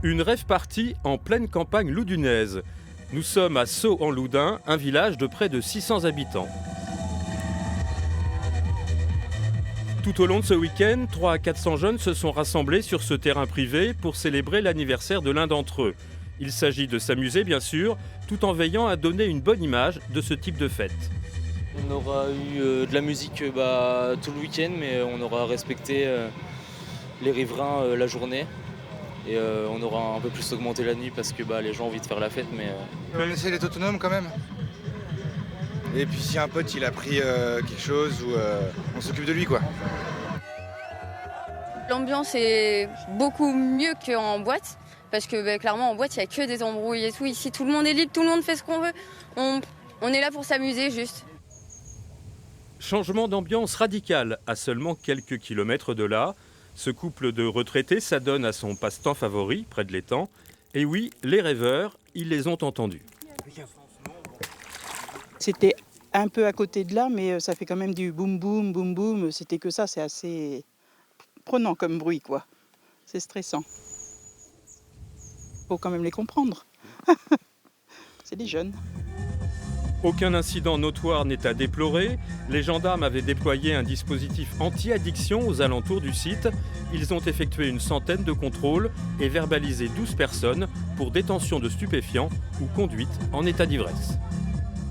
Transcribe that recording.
Une rave party en pleine campagne loudunaise. Nous sommes à Sceaux-en-Loudun, un village de près de 600 habitants. Tout au long de ce week-end, 300 à 400 jeunes se sont rassemblés sur ce terrain privé pour célébrer l'anniversaire de l'un d'entre eux. Il s'agit de s'amuser bien sûr, tout en veillant à donner une bonne image de ce type de fête. On aura eu de la musique tout le week-end, mais on aura respecté les riverains la journée. Et on aura un peu plus augmenté la nuit parce que les gens ont envie de faire la fête. Mais on essaie d'être autonome quand même. Et puis si un pote il a pris quelque chose, on s'occupe de lui quoi. L'ambiance est beaucoup mieux qu'en boîte. Parce que clairement en boîte il n'y a que des embrouilles et tout. Ici tout le monde est libre, tout le monde fait ce qu'on veut. On est là pour s'amuser juste. Changement d'ambiance radical à seulement quelques kilomètres de là. Ce couple de retraités s'adonne à son passe-temps favori, près de l'étang. Et oui, les rêveurs, ils les ont entendus. C'était un peu à côté de là, mais ça fait quand même du boum boum, boum boum. C'était que ça, c'est assez prenant comme bruit, quoi. C'est stressant. Faut quand même les comprendre. C'est des jeunes. Aucun incident notoire n'est à déplorer. Les gendarmes avaient déployé un dispositif anti-addiction aux alentours du site. Ils ont effectué une centaine de contrôles et verbalisé 12 personnes pour détention de stupéfiants ou conduite en état d'ivresse.